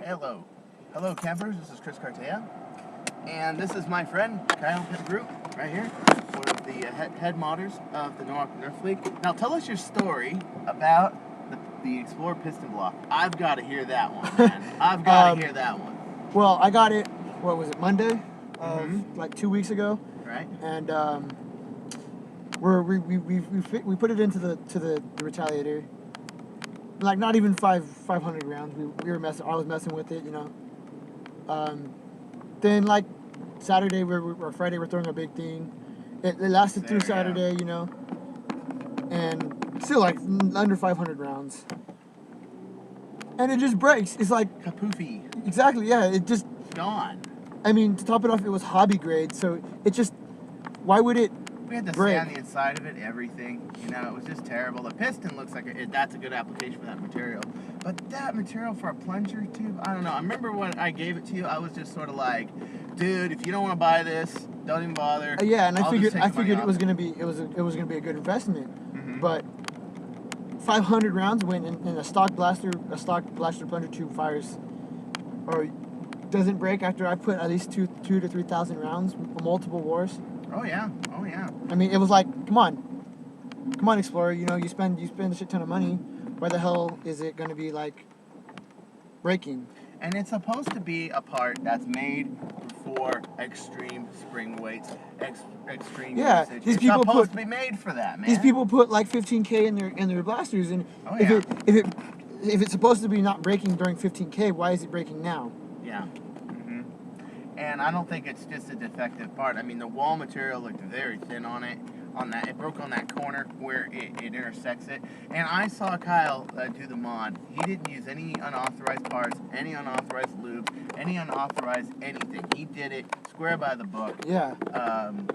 Hello. Hello, campers. This is Chris Cartea. And this is my friend, Kyle Pettigrew, right here. One of the head modders of the Nerf League. Now, tell us your story about the Xplorer piston block. I've got to hear that one, man. I've got to hear that one. Well, I got it, what was it, Monday? Like 2 weeks ago. Right. And we put it into the retaliator. Like not even 500 rounds. We were messing. I was messing with it, you know. Then like Saturday or Friday we're throwing a big thing. It lasted through Saturday, you know, and still like under 500 rounds. And it just breaks. It's like kapoofy. Exactly. Yeah. It just gone. I mean, to top it off, it was hobby grade, so it just. Why would it? We had to sand the inside of it, everything. You know, it was just terrible. The piston looks like that's a good application for that material. But that material for a plunger tube, I don't know. I remember when I gave it to you, I was just sort of like, dude, if you don't want to buy this, don't even bother. Yeah, and I figured it was gonna be gonna be a good investment. Mm-hmm. But 500 rounds when in a stock blaster plunger tube fires or doesn't break after I put at least 2,000 to 3,000 rounds, multiple wars. Oh yeah, oh yeah. I mean, it was like, come on, Xplorer. You know, you spend a shit ton of money. Why the hell is it gonna be like breaking? And it's supposed to be a part that's made for extreme spring weights, extreme usage. These people supposed to be made for that, man. These people put like 15K in their blasters, and if it's supposed to be not breaking during 15K, why is it breaking now? Yeah. And I don't think it's just a defective part. I mean, the wall material looked very thin on it. It broke on that corner where it intersects it. And I saw Kyle do the mod. He didn't use any unauthorized parts, any unauthorized lube, any unauthorized anything. He did it square by the book. Yeah.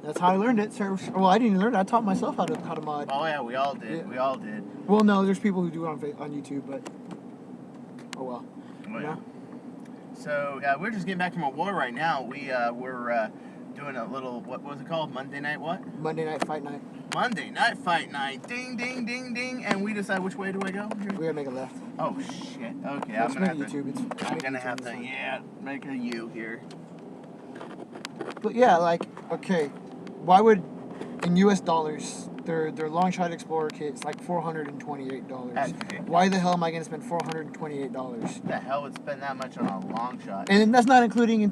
That's how I learned it. So, well, I didn't learn it. I taught myself how to mod. Oh yeah, we all did. Yeah. We all did. Well, no, there's people who do it on YouTube, but oh well. Oh, yeah. So we're just getting back from a war right now. We're doing a little, what was it called? Monday night what? Monday night fight night. Monday night fight night. Ding, ding, ding, ding. And we decide which way do I go? We gotta make a left. Oh shit. Okay, I'm gonna have to make a U here. But yeah, like, okay, why would in US dollars their long shot Xplorer kit is like $428. Why the hell am I gonna spend $428? The hell would spend that much on a long shot? And that's not including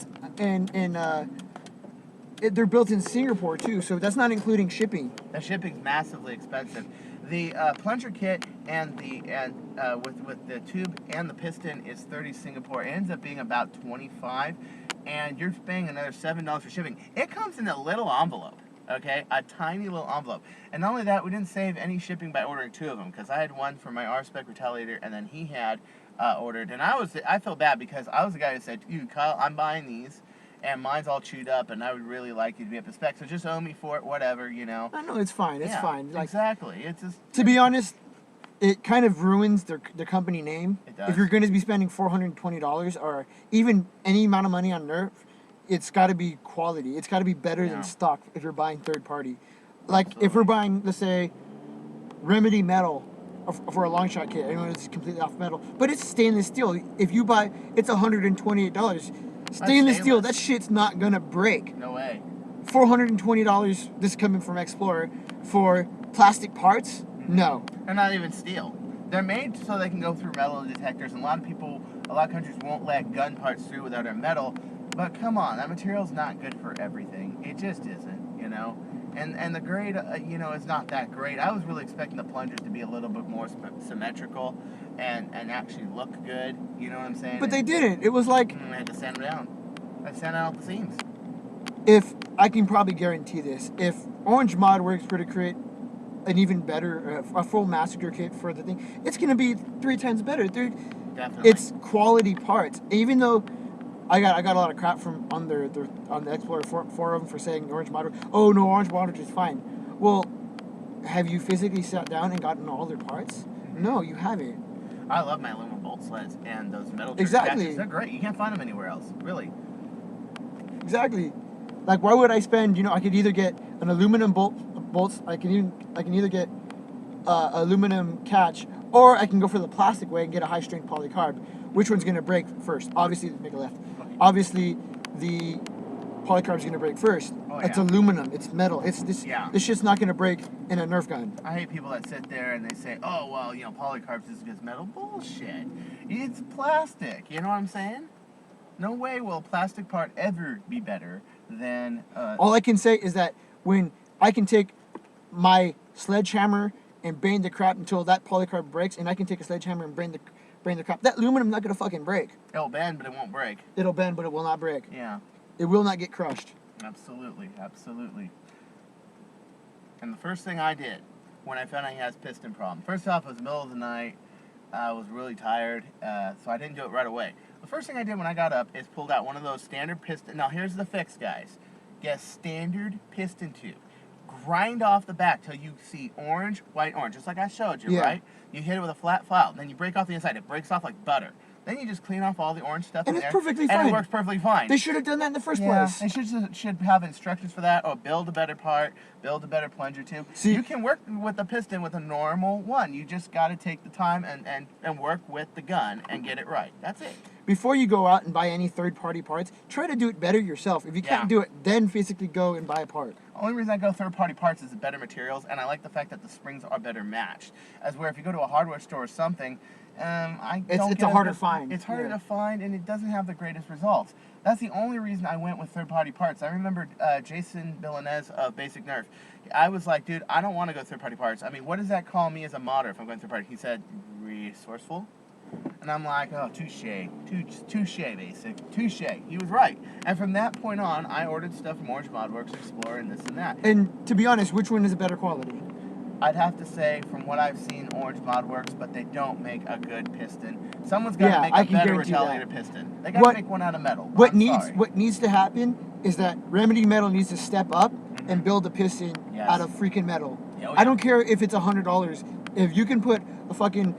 they're built in Singapore too, so that's not including shipping. The shipping's massively expensive. The plunger kit and with the tube and the piston is 30 Singapore. It ends up being about 25, and you're paying another $7 for shipping. It comes in a little envelope. Okay, a tiny little envelope. And not only that, we didn't save any shipping by ordering 2 of them, because I had one for my R-Spec Retaliator, and then he had ordered. And I felt bad because I was the guy who said, "Dude, Kyle, I'm buying these, and mine's all chewed up, and I would really like you to be up to spec, so just owe me for it, whatever, you know." I know, it's fine. It's fine. Like, exactly. It's just, to be honest, it kind of ruins their company name. It does. If you're going to be spending $420 or even any amount of money on Nerf, it's got to be quality. It's got to be better than stock if you're buying third party. Like, if we're buying, let's say, Remedy metal for a long shot kit, I know it's completely off metal, but it's stainless steel. If you buy, it's $128. Stainless steel, that shit's not gonna break. No way. $420, this is coming from Xplorer, for plastic parts? No. They're not even steel. They're made so they can go through metal detectors, and a lot of countries won't let gun parts through without a metal. But come on, that material's not good for everything. It just isn't, you know? And the grade, you know, is not that great. I was really expecting the plungers to be a little bit more symmetrical and actually look good, you know what I'm saying? But they didn't. It was like... I had to sand them down. I had to sand out the seams. If, I can probably guarantee this, if Orange Mod Works were to create an even better, a full massacre kit for the thing, it's going to be 3 times better. Definitely. It's quality parts. Even though... I got a lot of crap on the Xplorer forum for saying Orange Mod. Oh no, Orange Mod is fine. Well, have you physically sat down and gotten all their parts? No, you haven't. I love my aluminum bolt sleds and those metal patches. They're great. You can't find them anywhere else, really. Exactly. Like, why would I spend? You know, I could either get an aluminum bolts. I can either get aluminum catch, or I can go for the plastic way and get a high strength polycarb. which one's going to break first. Obviously, make a left. Obviously, the polycarb's going to break first. Oh, It's yeah. aluminum. It's metal. It's this. Yeah. This shit's not going to break in a Nerf gun. I hate people that sit there and they say, oh, well, you know, polycarbs is against metal. Bullshit. It's plastic. You know what I'm saying? No way will a plastic part ever be better than... All I can say is that when I can take my sledgehammer and bang the crap until that polycarb breaks, and I can take a sledgehammer and bang the crap, that aluminum's not going to fucking break. It'll bend, but it won't break. It'll bend, but it will not break. Yeah. It will not get crushed. Absolutely. Absolutely. And the first thing I did when I found out he has piston problem, first off, it was the middle of the night. I was really tired, so I didn't do it right away. The first thing I did when I got up is pulled out one of those standard piston. Now, here's the fix, guys. Get a standard piston tube. Grind off the back till you see orange, white, orange, just like I showed you, Yeah. right? You hit it with a flat file. Then you break off the inside. It breaks off like butter. Then you just clean off all the orange stuff And in it's there. perfectly And fine. it works perfectly fine. They should have done that in the first Yeah, place. they should have instructions for that, or build a better part, build a better plunger tube. See- You can work with a piston with a normal one. You just got to take the time and work with the gun and get it right. That's it. Before you go out and buy any third-party parts, try to do it better yourself. If you can't Yeah. do it, then physically go and buy a part. Only reason I go third-party parts is the better materials, and I like the fact that the springs are better matched. As where if you go to a hardware store or something, It's a harder find. It's harder Yeah. to find, and it doesn't have the greatest results. That's the only reason I went with third-party parts. I remember Jason Villanez of Basic Nerf. I was like, dude, I don't want to go third-party parts. I mean, what does that call me as a modder if I'm going third-party? He said, resourceful. And I'm like, oh, touche, basic, touche. He was right. And from that point on, I ordered stuff from Orange Modworks, Xplorer, and this and that. And to be honest, which one is a better quality? I'd have to say, from what I've seen, Orange Modworks, but they don't make a good piston. Someone's got to make I a can better guarantee retaliator that. piston. They got to make one out of metal. I'm sorry. What needs to happen is that Remedy Metal needs to step up and build a piston Yes. out of freaking metal. Yeah, oh, I yeah. don't care if it's $100. If you can put a fucking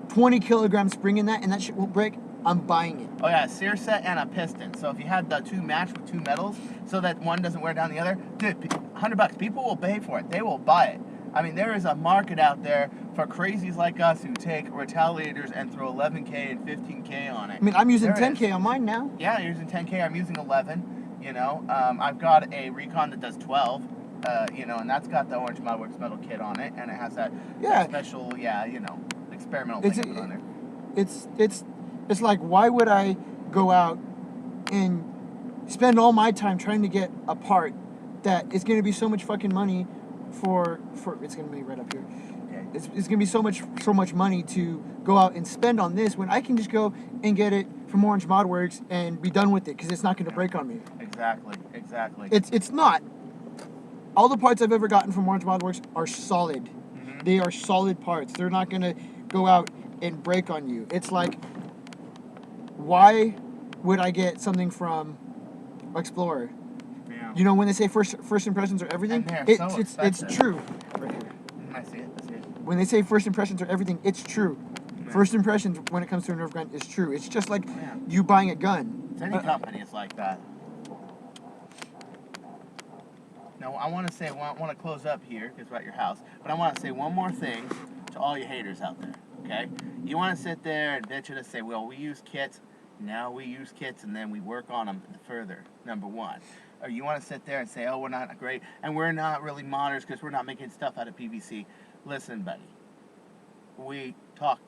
20 kilogram spring in that and that shit won't break, I'm buying it. Oh yeah, sear set and a piston. So if you had the two matched with two metals, so that one doesn't wear down the other, dude, $100. People will pay for it. They will buy it. I mean, there is a market out there for crazies like us who take retaliators and throw 11K and 15K on it. I mean, I'm using There 10K is. on mine now. Yeah, you're using 10K. I'm using 11. You know, I've got a Recon that does 12. You know, and that's got the Orange Modworks metal kit on it, and it has that special, you know, experimental thing on there. It's like, why would I go out and spend all my time trying to get a part that is going to be so much fucking money for it's going to be right up here. Okay. It's going to be so much money to go out and spend on this when I can just go and get it from Orange Modworks and be done with it because it's not going to break on me. Exactly. It's not. All the parts I've ever gotten from Orange Modworks are solid. Mm-hmm. They are solid parts. They're not going to go out and break on you. It's like, why would I get something from Xplorer? Yeah. You know, when they say first impressions are everything, And they're so it's expensive. true. Right here. I see it. When they say first impressions are everything, it's true. Yeah. First impressions when it comes to a Nerf gun is true. It's just like Yeah. you buying a gun. It's any company is like that. Now, I want to close up here because we're at your house, but I want to say one more thing to all you haters out there. Okay? You want to sit there and bitch at us, say, well, we use kits. Now we use kits and then we work on them further. Number one. Or you want to sit there and say, oh, we're not great and we're not really modders because we're not making stuff out of PVC. Listen, buddy. We talk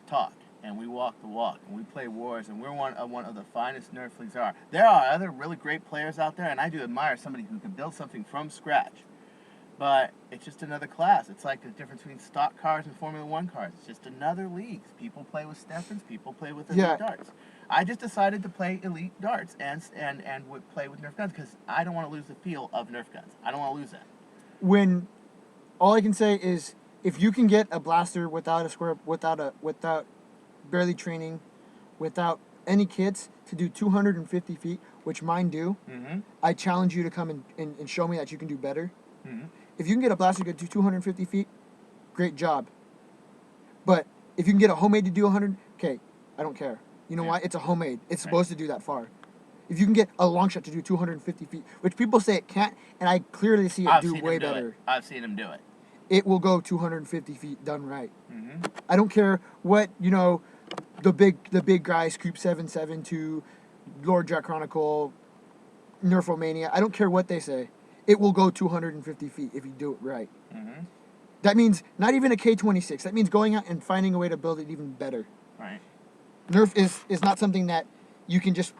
and we walk the walk and we play wars and we're one of the finest Nerf leagues there are. There are other really great players out there and I do admire somebody who can build something from scratch. But it's just another class. It's like the difference between stock cars and Formula One cars. It's just another league. People play with Steffens, people play with elite darts. I just decided to play elite darts and would play with Nerf guns because I don't want to lose the feel of Nerf guns. I don't want to lose that. When all I can say is if you can get a blaster without a square, without barely training, without any kits to do 250 feet, which mine do, Mm-hmm. I challenge you to come and show me that you can do better. Mm-hmm. If you can get a blaster to do 250 feet, great job. But if you can get a homemade to do 100, okay, I don't care. You know why? It's a homemade. It's supposed to do that far. If you can get a long shot to do 250 feet, which people say it can't, and I clearly see it do way better. I've seen him do it. It will go 250 feet done right. Mm-hmm. I don't care what, the big guys, Scoop 772, Lord Jack Chronicle, Nerfomania. I don't care what they say. It will go 250 feet if you do it right. Mm-hmm. That means not even a K26. That means going out and finding a way to build it even better. Right. Nerf is not something that you can just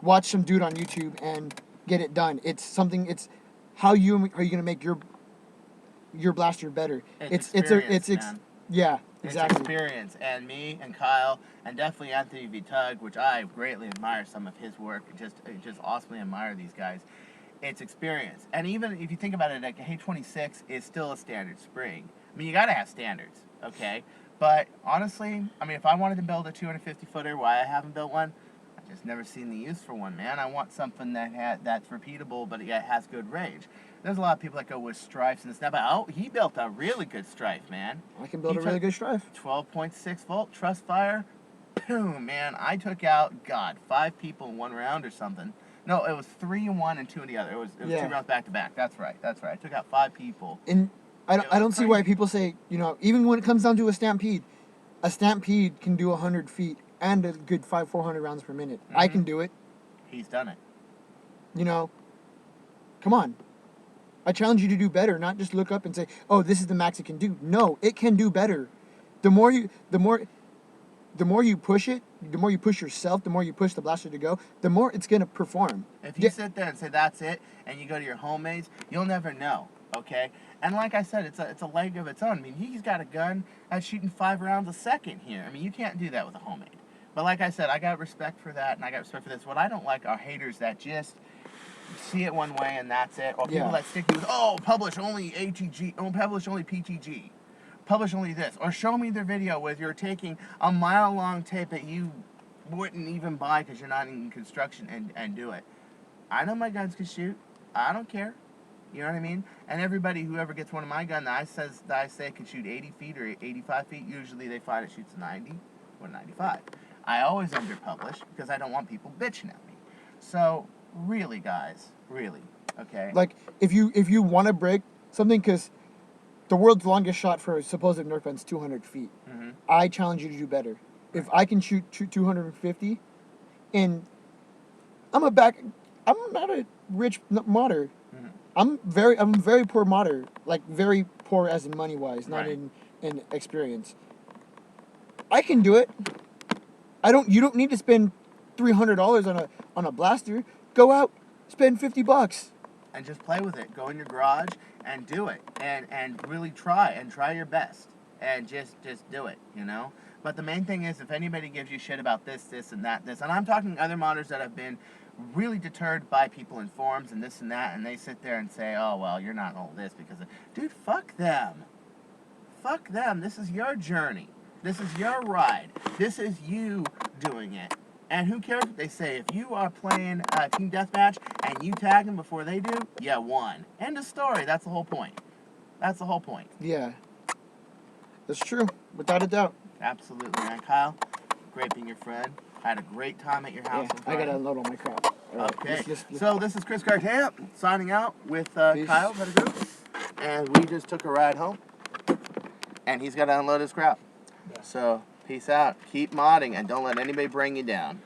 watch some dude on YouTube and get it done. It's something. It's how are you going to make your blaster better. It's experience, man. Yeah, exactly. It's experience, and me and Kyle and definitely Anthony V. Tug, which I greatly admire some of his work. Just awesomely admire these guys. It's experience, and even if you think about it, like a H26 is still a standard spring. I mean, you got to have standards, okay? But honestly, I mean, if I wanted to build a 250 footer, why I haven't built one? I've just never seen the use for one, man. I want something that's repeatable, but yet has good range. There's a lot of people that go with strifes and stuff. Oh, he built a really good strife, man. I can build a really good strife. 12.6 volt trust fire. Boom, man. I took out, 5 people in one round or something. No, it was 3 in one and 2 in the other. It was 2 rounds back to back. That's right. I took out 5 people. And I don't see why people say, even when it comes down to a stampede can do 100 feet and a good 400 rounds per minute. Mm-hmm. I can do it. He's done it. Come on. I challenge you to do better, not just look up and say, "Oh, this is the max it can do." No, it can do better. The more you push it, the more you push yourself, the more you push the blaster to go, the more it's gonna perform. If you sit there and say that's it, and you go to your homemades, you'll never know. Okay, and like I said, it's a leg of its own. I mean, he's got a gun that's shooting 5 rounds a second here. I mean, you can't do that with a homemade. But like I said, I got respect for that, and I got respect for this. What I don't like are haters that just see it one way and that's it, or people that stick with, publish only ATG, publish only PTG, publish only this, or show me their video where you're taking a mile-long tape that you wouldn't even buy because you're not in construction and do it. I know my guns can shoot. I don't care. You know what I mean? And everybody, whoever gets one of my guns that I say can shoot 80 feet or 85 feet, usually they find it shoots 90 or 95. I always underpublish because I don't want people bitching at me. So really, guys, really, okay? Like, if you want to break something, because the world's longest shot for a supposed Nerf gun is 200 feet. Mm-hmm. I challenge you to do better. If I can shoot 250, and I'm not a rich modder. Mm-hmm. I'm very poor modder, like very poor as in money wise, not in experience. I can do it. You don't need to spend $300 on a blaster. Go out, spend $50. And just play with it. Go in your garage and do it. And really try your best. And just do it, But the main thing is, if anybody gives you shit about this, and that, and I'm talking other modders that have been really deterred by people in forums and this and that, and they sit there and say, oh, well, you're not all this because of... Dude, fuck them. Fuck them. This is your journey. This is your ride. This is you doing it. And who cares what they say? If you are playing Team Deathmatch and you tag them before they do, you won. End of story. That's the whole point. That's the whole point. Yeah. That's true. Without a doubt. Absolutely, man. Kyle, great being your friend. I had a great time at your house. Yeah, I got to unload all my crap. Okay. So this is Chris Cartamp signing out with Kyle Pettigrew. And we just took a ride home. And he's got to unload his crap. Yeah. So, peace out. Keep modding and don't let anybody bring you down.